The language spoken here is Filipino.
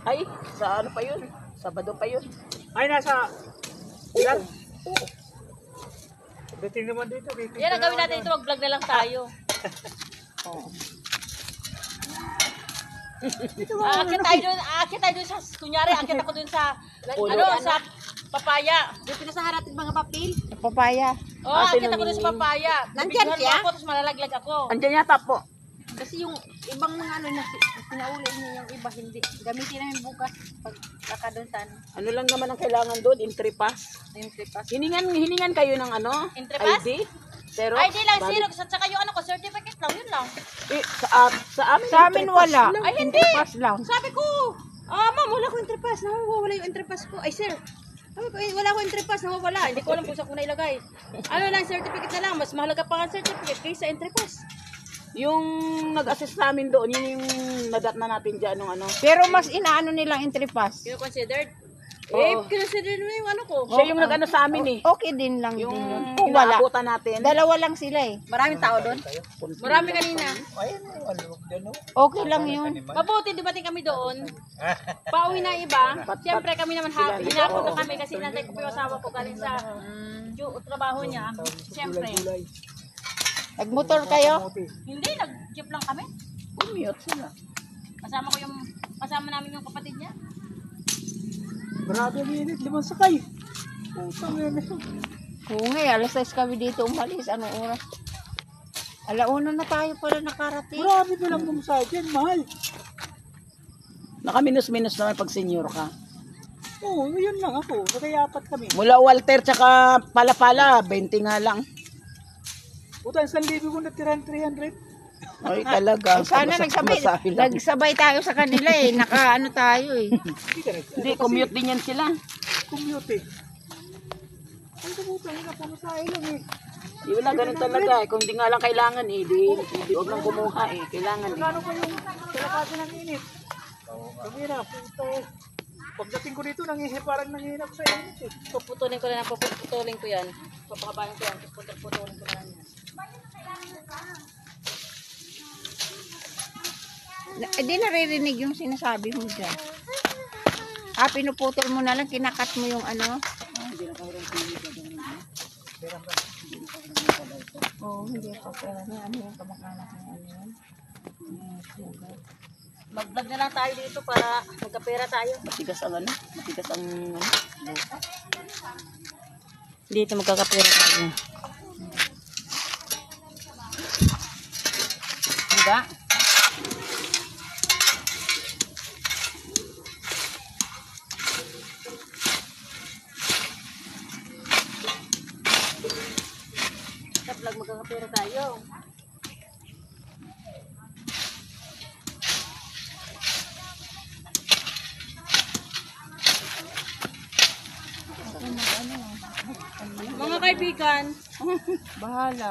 Ay, sa ano pa yun? Sabado pa yun. Ay, nasa... Ilan? Oo. Dating naman dito. Yan ang gawin natin ito, mag-vlog na lang tayo. Oo. Akit tayo dun sa, kunyari, akit ako dun sa, sa papaya. Dito na sa harating mga papel. Papaya. Akit ako dun sa papaya. Nandyan Bibigyan siya? mo ako, tapos malalaglag ako. Andiyan yata po. Kasi yung ibang mga ano na pinauli niya yung iba hindi. Gamitin namin bukas pag kakaduntan. Ano lang naman ang kailangan doon? Entry pass. Yung tripas. Hiningan kayo ng ano? Entry pass? ID? Pero, Ay, di lang, zero. Saka yung ano ko, certificate lang, yun lang. Sa amin, Sa amin entry pass wala. lang. Ay, hindi. Pass lang. Sabi ko, ma'am, wala ko entry pass. Nawawala yung entry pass ko. Ay, sir. Sabi ko, wala ko entry pass. Nawawala. Hindi ko alam kung saan ko nailagay. Ano lang, certificate na lang. Mas mahalaga pa ang certificate kaysa entry pass. Yung nag-assist namin doon, yun yung nadat na natin dyan nung ano. Pero mas inaano nilang entry pass. Considered? Oo. Considered mo yung ano ko. Siya yung nag-ano sa amin eh. Okay din lang Yung din yun. Kung wala. inaabutan natin. Dalawa lang sila eh. Maraming tao doon? Marami kanina. Okay lang yun. Mabuti, dumating kami doon. Pauwi na iba. Siyempre kami naman hinapon na kami kasi nantay ko po yung asawa ko galing sa yung trabaho niya. Siyempre. Nagmotor kayo? Hindi, nag-jeep lang kami. Commute sila. Kasama namin yung kapatid niya. Grabe ang init. Limang sakay. Putang yan. Oo nga, alas 6 kami dito umalis. Anong oras? Alauna na tayo pala nakarating. Marami na lang pumusay dyan. Mahal. Naka-minus-minus naman pag senior ka. Oo, yun lang ako. Nakayapat kami. Mula Walter tsaka Pala-Pala, 20 nga lang. Puta, 1,000 ko natiran 300. Ay talaga. Sana nagsabay tayo sa kanila eh. Naka ano tayo eh. Hindi, commute din yan sila. Commute eh. Ang puta, hindi na pumusay lang eh. Di wala, ganun talaga eh. Kung di nga lang kailangan eh, di huwag lang kumuha eh. Kailangan eh. Ano pa yung kalakati ng init? Kamira, puta eh. Pagdating ko dito, parang nangihinap sa init eh. Puputulin ko na lang, puputulin ko yan. Papakabayan ko yan, puputulin ko na lang yan. Hindi naririnig yung sinasabi mo dyan. Pinuputol mo na lang, kinakat mo yung ano. Oo, hindi pa pera na. Ano yung kamakalat ng ano yan? Mag-vlog na lang tayo dito para magkapera tayo. Matigas ang ano? Matigas ang lupa. Dito magkakapera tayo. Diba? Sa vlog magkakapera tayo. Mga kaibigan, Bahala.